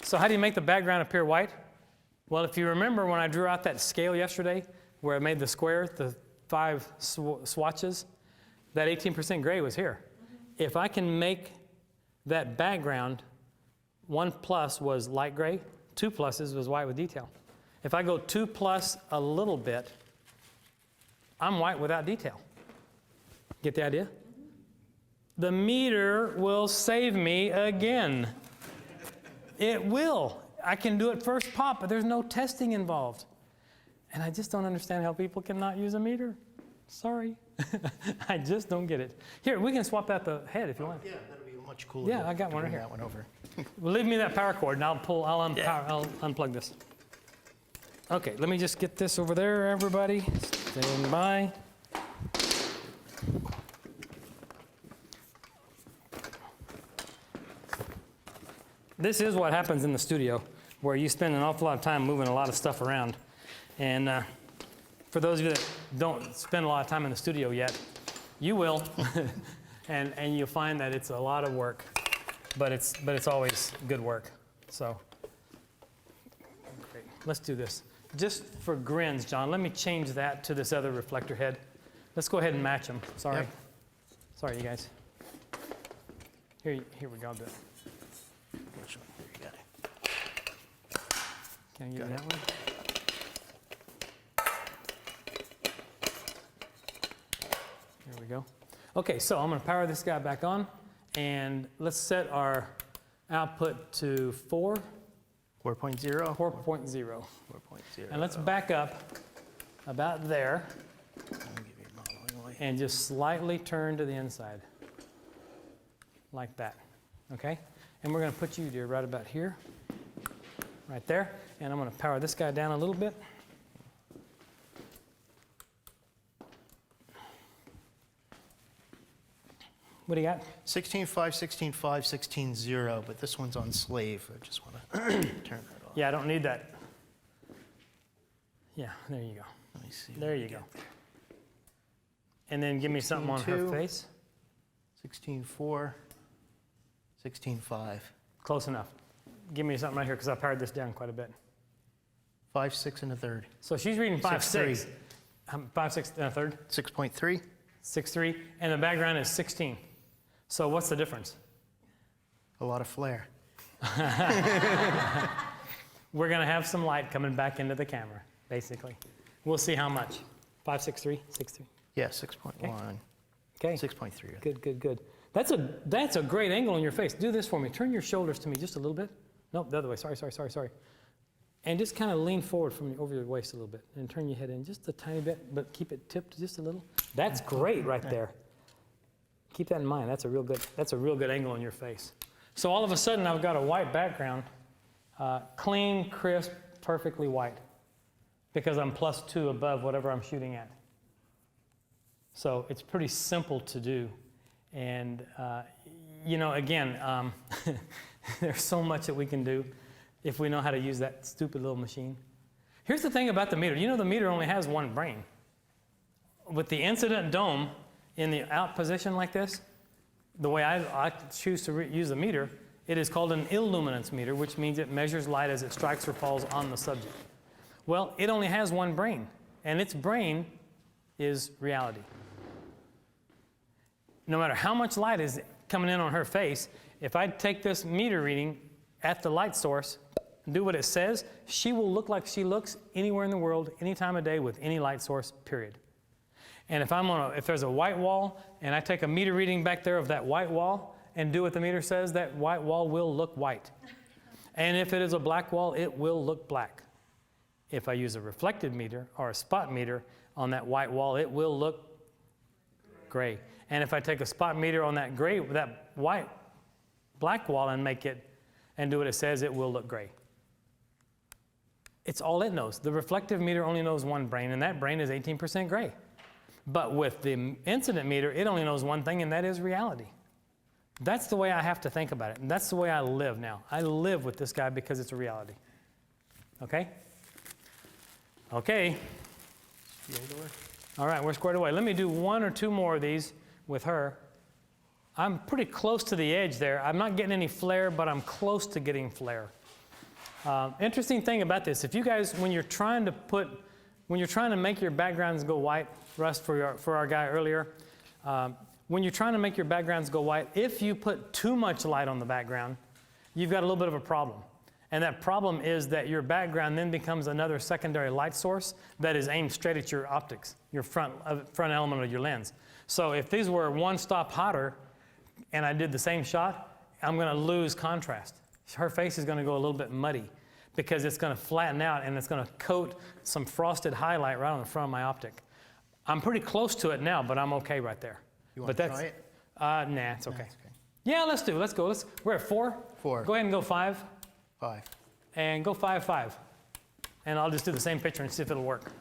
So how do you make the background appear white? Well, if you remember when I drew out that scale yesterday, where I made the square, the 5 swatches, that 18% gray was here. If I can make that background, 1 plus was light gray, 2 pluses was white with detail. If I go 2 plus a little bit, I'm white without detail. Get the idea? The meter will save me again. It will. I can do it first pop, but there's no testing involved. And I just don't understand how people cannot use a meter. Sorry. I just don't get it. Here, we can swap out the head if you want. Yeah, that'll be much cooler. Yeah, I got one right here. That one over. Well, leave me that power cord and I'll unplug this. Okay, let me just get this over there, everybody. Stand by. This is what happens in the studio, where you spend an awful lot of time moving a lot of stuff around. And for those of you that don't spend a lot of time in the studio yet, you will. and you'll find that it's a lot of work, but it's always good work. So, great. Let's do this. Just for grins, John, let me change that to this other reflector head. Let's go ahead and match them. Sorry. Yep. Sorry, you guys. Here we go. I'll do it. Which one? Here, you got it. Can I get that one? There we go. Okay, so I'm going to power this guy back on, and let's set our output to 4. 4.0. 4.0. 4.0. And let's back up about there I'll give you a modeling light. and just slightly turn to the inside, like that, okay? And we're going to put you, dear, right about here, right there. And I'm going to power this guy down a little bit. What do you got? 16.5, 16.5, 16.0, but this one's on slave. I just want to turn that off. Yeah, I don't need that. Yeah, there you go. Let me see. There you go. And then give me something on her 16.2. face. 16.4, 16.5. Close enough. Give me something right here because I powered this down quite a bit. 5, 6 and a third. So she's reading 5, 6.3. 6. 5, 6 and a third. 6.3. 6.3. And the background is 16. So what's the difference? A lot of flare. We're going to have some light coming back into the camera, basically. We'll see how much. 5, 6, 3, 6, 3. Yeah, 6.1. Okay. 6.3. Good, good, good. That's a great angle on your face. Do this for me. Turn your shoulders to me just a little bit. Nope, the other way. Sorry. And just kind of lean forward over your waist a little bit and turn your head in just a tiny bit, but keep it tipped just a little. That's great right there. Keep that in mind. That's a real good angle on your face. So all of a sudden, I've got a white background, clean, crisp, perfectly white, because I'm +2 above whatever I'm shooting at. So it's pretty simple to do. And, again, there's so much that we can do if we know how to use that stupid little machine. Here's the thing about the meter. You know the meter only has one brain. With the incident dome in the out position like this, the way I choose to use the meter, it is called an illuminance meter, which means it measures light as it strikes or falls on the subject. Well, it only has one brain, and its brain is reality. No matter how much light is coming in on her face, if I take this meter reading at the light source, do what it says, she will look like she looks anywhere in the world, any time of day, with any light source, period. And if there's a white wall, and I take a meter reading back there of that white wall and do what the meter says, that white wall will look white. And if it is a black wall, it will look black. If I use a reflected meter or a spot meter on that white wall, it will look gray. And if I take a spot meter on that white black wall and do what it says, it will look gray. It's all it knows. The reflective meter only knows one brain, and that brain is 18% gray. But with the incident meter, it only knows one thing, and that is reality. That's the way I have to think about it. And that's the way I live now. I live with this guy because it's a reality. Okay? Okay. All right, we're squared away. Let me do 1 or 2 more of these with her. I'm pretty close to the edge there. I'm not getting any flare, but I'm close to getting flare. Interesting thing about this, if you guys, when you're trying to make your backgrounds go white, Russ, for our guy earlier, when you're trying to make your backgrounds go white, if you put too much light on the background, you've got a little bit of a problem. And that problem is that your background then becomes another secondary light source that is aimed straight at your optics, your front element of your lens. So if these were one stop hotter and I did the same shot, I'm going to lose contrast. Her face is going to go a little bit muddy because it's going to flatten out and it's going to coat some frosted highlight right on the front of my optic. I'm pretty close to it now, but I'm okay right there. You want to try it? Nah, it's okay. Yeah, let's do it. Let's go. We're at 4? 4. Go ahead and go 5. 5. And go 5, 5. And I'll just do the same picture and see if it'll work.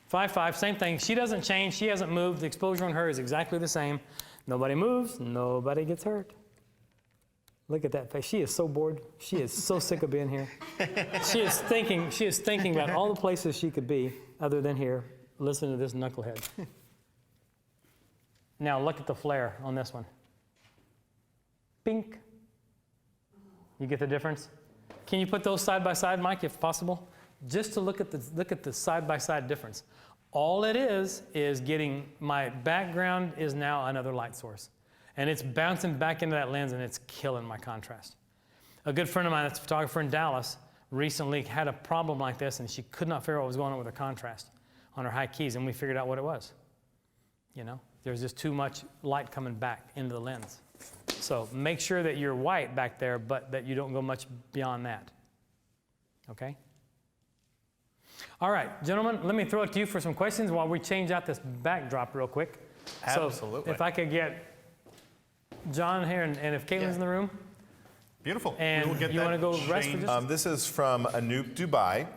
5, 5, same thing. She doesn't change. She hasn't moved. The exposure on her is exactly the same. Nobody moves. Nobody gets hurt. Look at that face. She is so bored. She is so sick of being here. She is thinking about all the places she could be other than here. Listen to this knucklehead. Now look at the flare on this one. Pink. You get the difference? Can you put those side by side, Mike, if possible? Just to look at the side by side difference. All it is getting my background is now another light source. And it's bouncing back into that lens and it's killing my contrast. A good friend of mine that's a photographer in Dallas recently had a problem like this and she could not figure out what was going on with her contrast on her high keys, and we figured out what it was. You know, there's just too much light coming back into the lens. So make sure that you're white back there, but that you don't go much beyond that. Okay? All right, gentlemen, let me throw it to you for some questions while we change out this backdrop real quick. Absolutely. So if I could get John here, and if Caitlin's in the room. Beautiful. And we will get you want to go changed. rest for just This is from Anoop Dubai,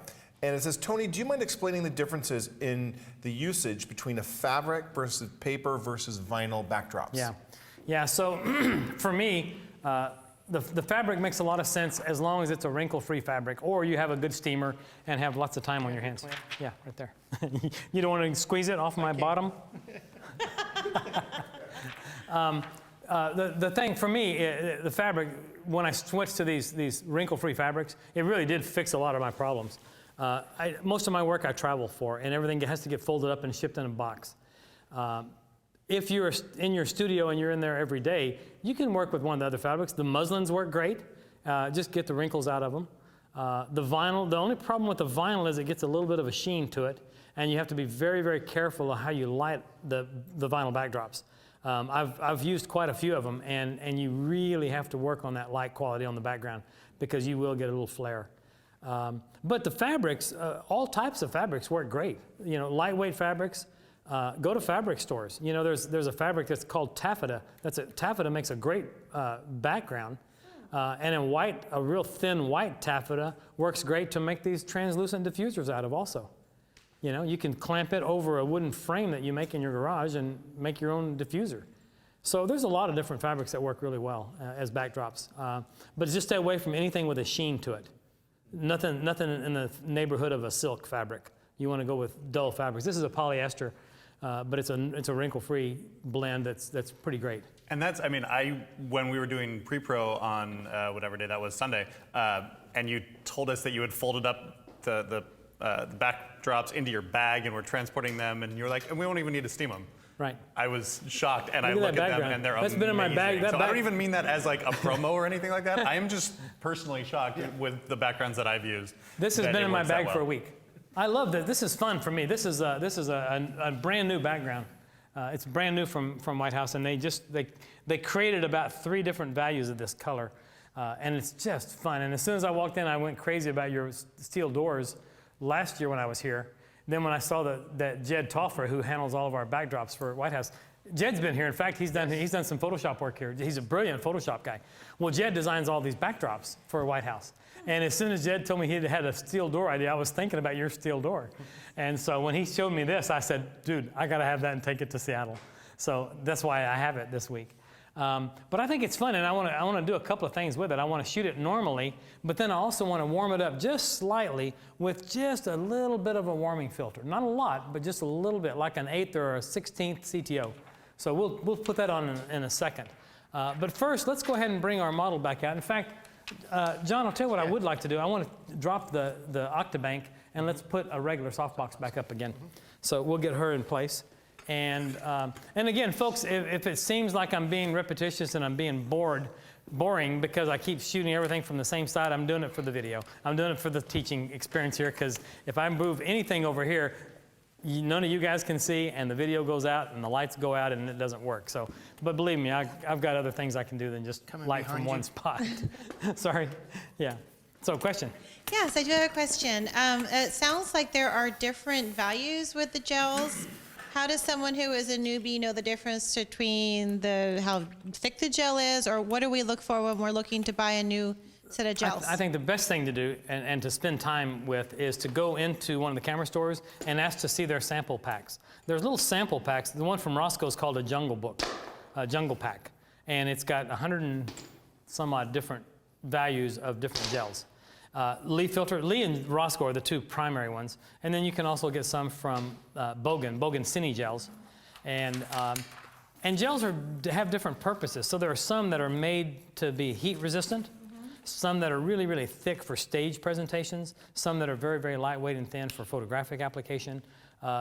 and it says, Tony, do you mind explaining the differences in the usage between a fabric versus paper versus vinyl backdrops? Yeah. So for me, the fabric makes a lot of sense as long as it's a wrinkle-free fabric, or you have a good steamer and have lots of time on your hands. Yeah, right there. You don't want to squeeze it off my bottom. The thing for me, the fabric, when I switched to these wrinkle-free fabrics, it really did fix a lot of my problems. Most of my work I travel for, and everything has to get folded up and shipped in a box. If you're in your studio and you're in there every day, you can work with one of the other fabrics. The muslins work great. Just get the wrinkles out of them. The vinyl, the only problem with the vinyl is it gets a little bit of a sheen to it, and you have to be very, very careful of how you light the vinyl backdrops. I've used quite a few of them, and you really have to work on that light quality on the background because you will get a little flare. But the fabrics, all types of fabrics work great. You know, lightweight fabrics, go to fabric stores. You know, there's a fabric that's called taffeta. Taffeta makes a great background. And in white, a real thin white taffeta works great to make these translucent diffusers out of also. You know, you can clamp it over a wooden frame that you make in your garage and make your own diffuser. So there's a lot of different fabrics that work really well as backdrops. But just stay away from anything with a sheen to it. Nothing in the neighborhood of a silk fabric. You want to go with dull fabrics. This is a polyester, but it's a wrinkle-free blend that's pretty great. And that's, I mean, when we were doing pre-pro on whatever day that was, Sunday, and you told us that you had folded up the backdrops into your bag and were transporting them, and you were like, and we don't even need to steam them. Right. I was shocked, and I Look look at at that them, background. and they're That's amazing. been in my bag. So I don't even mean that as like a promo or anything like that. I am just personally shocked with the backgrounds that I've used. This has that been it in my works that bag well. for a week. I love that. This is fun for me. This is a brand new background. It's brand new from White House, and they created about 3 different values of this color, and it's just fun. And as soon as I walked in, I went crazy about your steel doors last year when I was here. Then when I saw that Jed Toffer, who handles all of our backdrops for White House, Jed's been here. In fact, he's done some Photoshop work here. He's a brilliant Photoshop guy. Well, Jed designs all these backdrops for White House. And as soon as Jed told me he had a steel door idea, I was thinking about your steel door. And so when he showed me this, I said, dude, I got to have that and take it to Seattle. So that's why I have it this week. But I think it's fun, and I want to do a couple of things with it. I want to shoot it normally, but then I also want to warm it up just slightly with just a little bit of a warming filter. Not a lot, but just a little bit, like an 1/8 or a 16th CTO. So we'll put that on in a second. But first, let's go ahead and bring our model back out. In fact, John, I'll tell you what I would like to do. I want to drop the Octabank and let's put a regular softbox back up again. So we'll get her in place. And again, folks, if it seems like I'm being repetitious and I'm being boring because I keep shooting everything from the same side, I'm doing it for the video. I'm doing it for the teaching experience here, because if I move anything over here, none of you guys can see, and the video goes out and the lights go out and it doesn't work. So, but believe me, I've got other things I can do than just Coming light from behind one you. spot. Sorry. Yeah. So, question. Yes, I do have a question. It sounds like there are different values with the gels. How does someone who is a newbie know the difference between how thick the gel is, or what do we look for when we're looking to buy a new set of gels? I think the best thing to do and to spend time with is to go into one of the camera stores and ask to see their sample packs. There's little sample packs. The one from Roscoe is called a Jungle Book, a Jungle Pack, and it's got 100 and some odd different values of different gels. Lee and Roscoe are the two primary ones, and then you can also get some from Bogan Cine gels, and gels have different purposes. So there are some that are made to be heat resistant, some that are really, really thick for stage presentations, some that are very, very lightweight and thin for photographic application.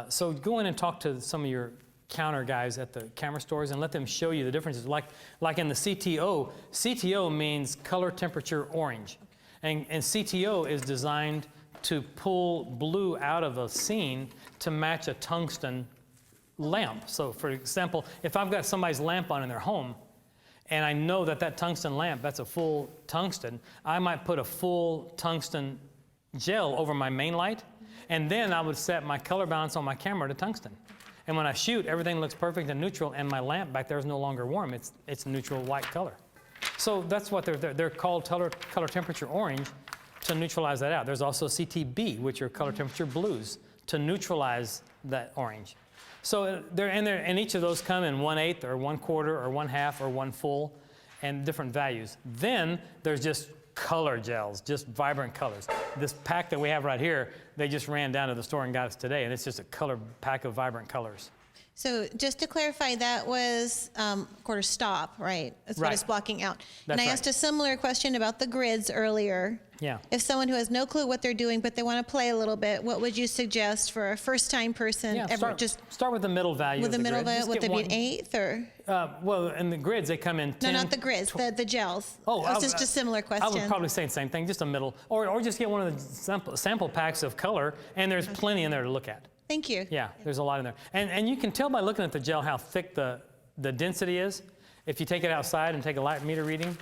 So go in and talk to some of your counter guys at the camera stores and let them show you the differences. Like in the CTO, CTO means color temperature orange. And CTO is designed to pull blue out of a scene to match a tungsten lamp. So for example, if I've got somebody's lamp on in their home, and I know that that tungsten lamp, that's a full tungsten, I might put a full tungsten gel over my main light, and then I would set my color balance on my camera to tungsten. And when I shoot, everything looks perfect and neutral, and my lamp back there is no longer warm. It's neutral white color. So that's what they're called color temperature orange to neutralize that out. There's also CTB, which are color temperature blues, to neutralize that orange. So and each of those come in 1/8 or 1/4 or 1/2 or 1 full, and different values. Then there's just color gels, just vibrant colors. This pack that we have right here, they just ran down to the store and got us today, and it's just a color pack of vibrant colors. So just to clarify, that was quarter stop, right? That's what Right. it's blocking out. That's And I right. asked a similar question about the grids earlier. Yeah. If someone who has no clue what they're doing, but they want to play a little bit, what would you suggest for a first-time person? Yeah, Just start with the middle value with of the the middle grid. value, Just would get they be an one- eighth or? Well, in the grids, they come in 10. No, not the grids, the gels. Oh, It was just a similar question. I would probably say the same thing, just a middle. Or just get one of the sample packs of color, and there's plenty in there to look at. Thank you. Yeah, there's a lot in there. And you can tell by looking at the gel how thick the density is. If you take it outside and take a light meter reading,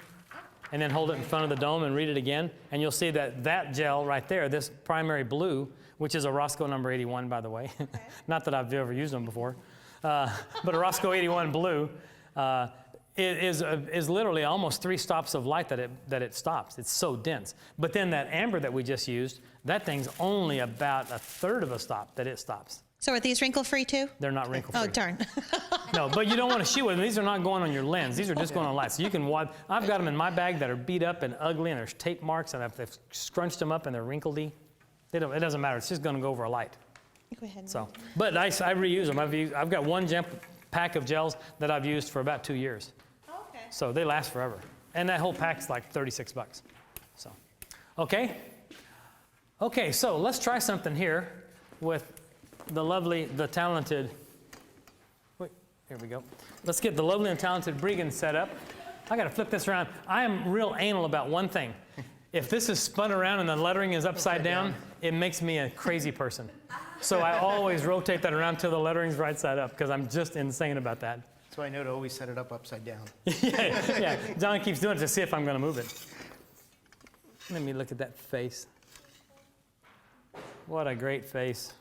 and then hold it in front of the dome and read it again, and you'll see that gel right there, this primary blue, which is a Roscoe number 81, by the way. Not that I've ever used them before, but a Roscoe 81 blue is literally almost 3 stops of light that it stops. It's so dense. But then that amber that we just used, that thing's only about 1/3 of a stop that it stops. So are these wrinkle-free too? They're not wrinkle-free. Oh, darn. No, but you don't want to shoot with them. These are not going on your lens. These are just going on light. So you can watch. I've got them in my bag that are beat up and ugly, and there's tape marks, and they've scrunched them up, and they're wrinkledy. It doesn't matter. It's just going to go over a light. Go ahead. So, but I reuse them. I've got one pack of gels that I've used for about 2 years. Okay. So they last forever. And that whole pack's like $36. So, okay. Okay, so let's try something here with the lovely, the talented, wait, here we go. Let's get the lovely and talented Breegan set up. I gotta flip this around. I am real anal about one thing. If this is spun around and the lettering is upside down, it makes me a crazy person. So I always rotate that around till the lettering's right side up, because I'm just insane about that. That's why I know to always set it up upside down. Yeah, John keeps doing it to see if I'm gonna move it. Let me look at that face. What a great face.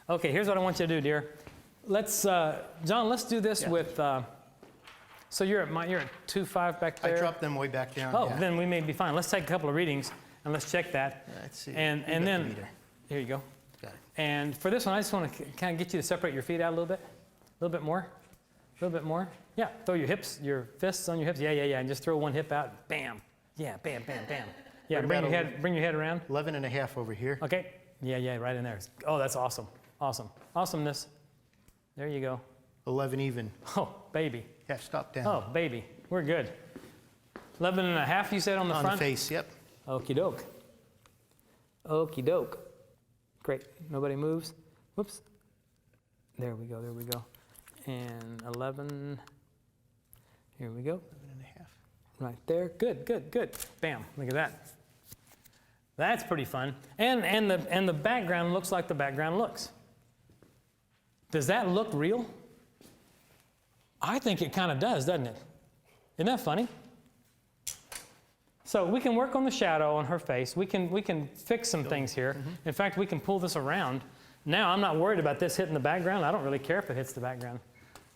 Okay, here's what I want you to do, dear. Let's, John, let's do this with, so you're at 2.5 back there? I dropped them way back down. Oh, yeah. then we may be fine. Let's take a couple of readings and let's check that. Let's see. And You got the then, meter. here you go. Got it. And for this one, I just want to kind of get you to separate your feet out a little bit. A little bit more. A little bit more. Yeah, throw your fists on your hips. Yeah, and just throw one hip out. Bam. Yeah, bam, bam, bam. Yeah, Right bring about your head around. 11.5 over here. Okay. Yeah, right in there. Oh, that's awesome. Awesome. Awesomeness. There you go. 11 even. Oh, baby. Yeah, stop down. Oh, baby. We're good. 11 and a half, you said on the On front? the face, yep. Okie doke. Okie doke. Great. Nobody moves. Whoops. There we go. There we go. And 11. Here we go. 11.5. Right there. Good, good, good. Bam. Look at that. That's pretty fun. And the background looks like the background looks. Does that look real? I think it kind of does, doesn't it? Isn't that funny? So we can work on the shadow on her face. We can fix some things here. In fact, we can pull this around. Now I'm not worried about this hitting the background. I don't really care if it hits the background.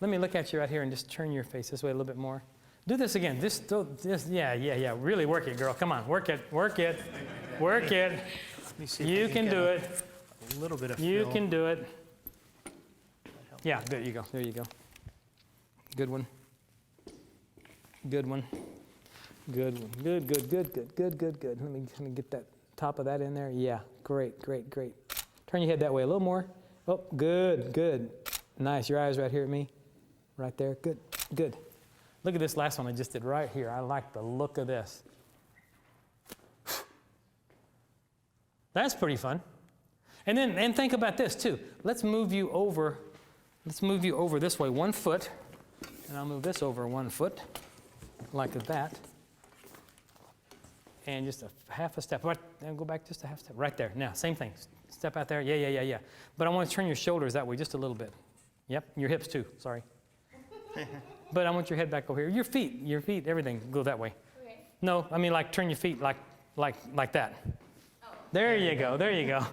Let me look at you right here and just turn your face this way a little bit more. Do this again. Yeah. Really work it, girl. Come on, work it, work it, work it. Let me see if I You can get do it. a little bit of You fill. can do it. Yeah, there you go. There you go. Good one. Good one. Good one. Good, good, good, good, good, good, good. Let me get that top of that in there. Yeah, great, great, great. Turn your head that way a little more. Oh, good, good. Nice. Your eyes right here at me. Right there. Good, good. Look at this last one I just did right here. I like the look of this. That's pretty fun. And think about this too. Let's move you over this way 1 foot. And I'll move this over 1 foot like that. And just a half a step. Right, and go back just a half step. Right there. Now, same thing. Step out there. Yeah. But I want to turn your shoulders that way just a little bit. Yep, your hips too. Sorry. But I want your head back over here. Your feet, everything go that way. Okay. No, I mean like turn your feet like that. Oh. There you go. There you go.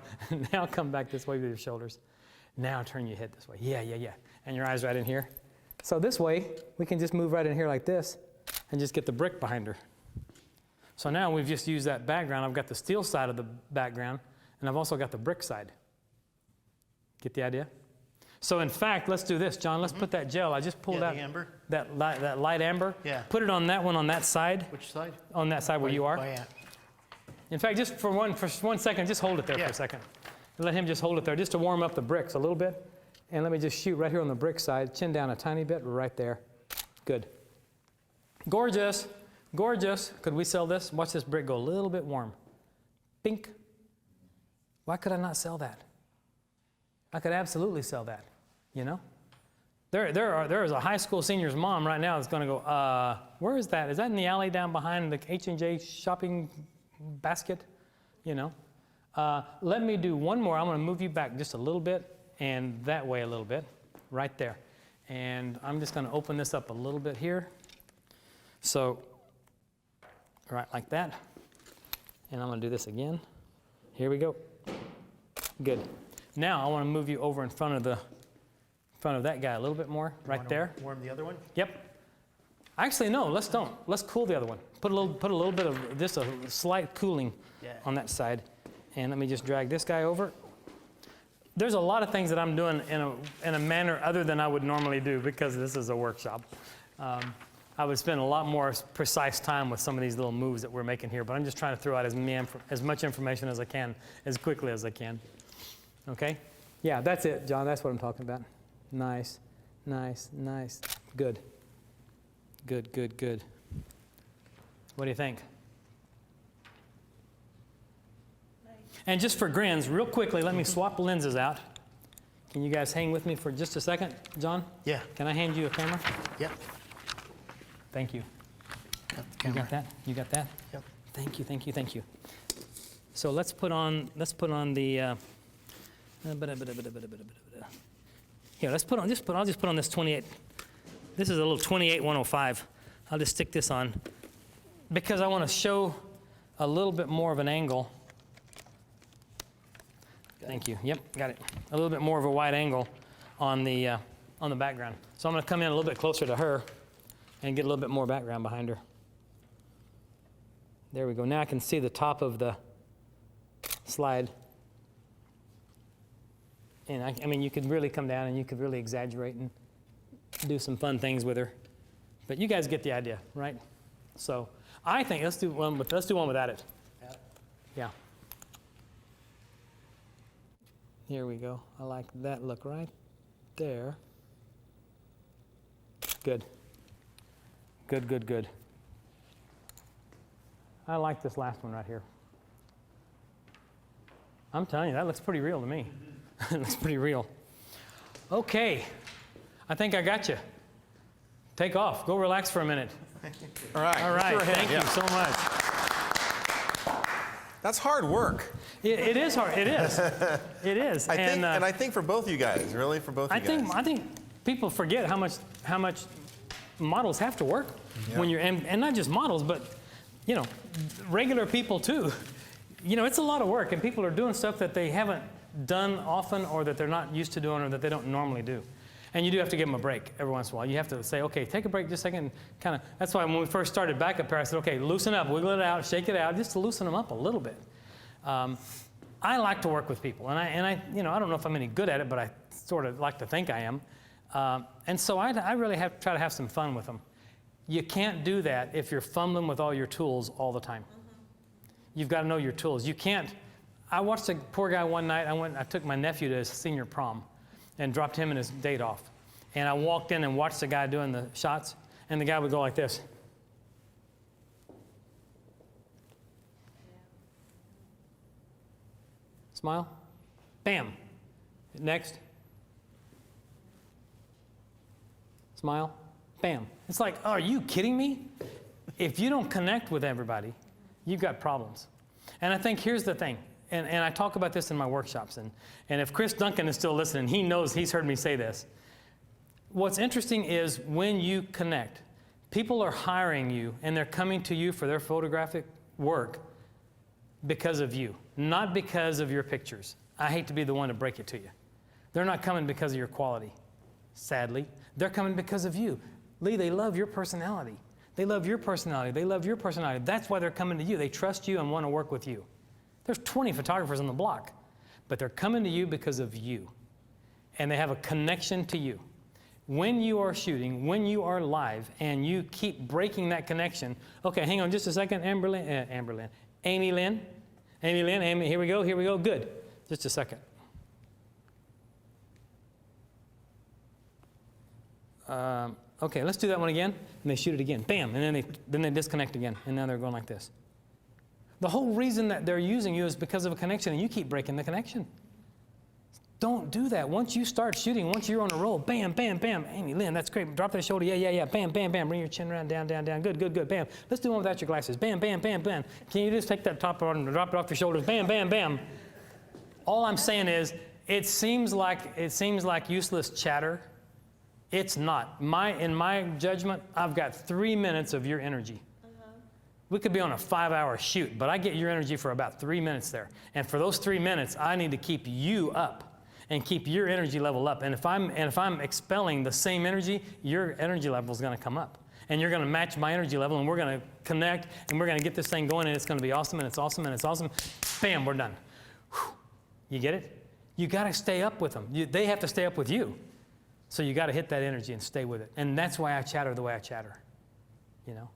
Now come back this way with your shoulders. Now turn your head this way. Yeah. And your eyes right in here. So this way, we can just move right in here like this and just get the brick behind her. So now we've just used that background. I've got the steel side of the background, and I've also got the brick side. Get the idea? So in fact, let's do this, John. Let's put that gel. I just pulled Yeah, out the amber. that light amber. Yeah. Put it on that one on that side, Which side? on that side where you are. Oh, yeah. In fact, just for one second, just hold it there for Yeah. a second. Let him just hold it there, just to warm up the bricks a little bit. And let me just shoot right here on the brick side, chin down a tiny bit, right there. Good. Gorgeous, gorgeous. Could we sell this? Watch this brick go a little bit warm. Pink. Why could I not sell that? I could absolutely sell that, you know? There is a high school senior's mom right now that's going to go, where is that? Is that in the alley down behind the H&J shopping basket? You know? Let me do one more. I'm going to move you back just a little bit and that way a little bit, right there. And I'm just going to open this up a little bit here. So, right like that. And I'm going to do this again. Here we go. Good. Now I want to move you over in front of that guy a little bit more, right Wanna there. Warm the other one? Yep. Actually, no, let's don't. Let's cool the other one. Put a little bit of just a slight cooling Yeah. on that side. And let me just drag this guy over. There's a lot of things that I'm doing in a manner other than I would normally do because this is a workshop. I would spend a lot more precise time with some of these little moves that we're making here, but I'm just trying to throw out as much information as I can, as quickly as I can. Okay? Yeah, that's it, John. That's what I'm talking about. Nice, nice, nice. Good. Good, good, good. What do you think? And just for grins, real quickly, let me swap the lenses out. Can you guys hang with me for just a second, John? Yeah. Can I hand you a camera? Yep. Thank you. Got the You camera. got that? You got that? Yep. Thank you, thank you, thank you. So let's put on the here, I'll just put on this 28. This is a little 28105. I'll just stick this on because I want to show a little bit more of an angle. Thank you. Yep, got it. A little bit more of a wide angle on the background. So I'm going to come in a little bit closer to her and get a little bit more background behind her. There we go. Now I can see the top of the slide. And I mean, you could really come down and you could really exaggerate and do some fun things with her. But you guys get the idea, right? So I think let's do one without it. Yeah. Here we go. I like that look right there. Good. Good, good, good. I like this last one right here. I'm telling you, that looks pretty real to me. It looks pretty real. Okay, I think I got you. Take off. Go relax for a minute. All right. All right, thank you so much. That's hard work. It is hard. It is. It is. And I think for both you guys, really, for both you guys. I think people forget how much models have to work when you're and not just models, but you know, regular people too. You know, it's a lot of work, and people are doing stuff that they haven't done often, or that they're not used to doing, or that they don't normally do. And you do have to give them a break every once in a while. You have to say, okay, take a break just a second. Kind of. That's why when we first started back up here, I said, okay, loosen up, wiggle it out, shake it out, just to loosen them up a little bit. I like to work with people, and I, you know, I don't know if I'm any good at it, but I sort of like to think I am. And so I really have to try to have some fun with them. You can't do that if you're fumbling with all your tools all the time. You've got to know your tools. You can't. I watched a poor guy one night. I took my nephew to his senior prom and dropped him and his date off. And I walked in and watched the guy doing the shots, and the guy would go like this. Smile. Bam. Next. Smile. Bam. It's like, oh, are you kidding me? If you don't connect with everybody, you've got problems. And I think here's the thing, and I talk about this in my workshops, and if Chris Duncan is still listening, he knows, he's heard me say this. What's interesting is when you connect, people are hiring you, and they're coming to you for their photographic work because of you, not because of your pictures. I hate to be the one to break it to you. They're not coming because of your quality, sadly. They're coming because of you. Lee, they love your personality. They love your personality. They love your personality. That's why they're coming to you. They trust you and want to work with you. There's 20 photographers on the block, but they're coming to you because of you. And they have a connection to you. When you are shooting, when you are live, and you keep breaking that connection, okay, hang on just a second, Amy Lynn, here we go, good. Just a second. Okay, let's do that one again, and they shoot it again, bam, and then they disconnect again, and now they're going like this. The whole reason that they're using you is because of a connection, and you keep breaking the connection. Don't do that. Once you start shooting, once you're on a roll, bam, bam, bam, Amy Lynn, that's great, drop that shoulder, yeah, bam, bam, bam, bring your chin around, down, good, bam. Let's do one without your glasses, bam, bam, bam, bam. Can you just take that top on and drop it off your shoulders, bam, bam, bam. All I'm saying is, it seems like useless chatter. It's not. In my judgment, I've got 3 minutes of your energy. We could be on a 5-hour shoot, but I get your energy for about 3 minutes there. And for those 3 minutes, I need to keep you up and keep your energy level up. And if I'm expelling the same energy, your energy level is going to come up. And you're going to match my energy level, and we're going to connect, and we're going to get this thing going, and it's going to be awesome, and it's awesome, and it's awesome. Bam, we're done. Whew. You get it? You got to stay up with them. They have to stay up with you. So you got to hit that energy and stay with it. And that's why I chatter the way I chatter, you know?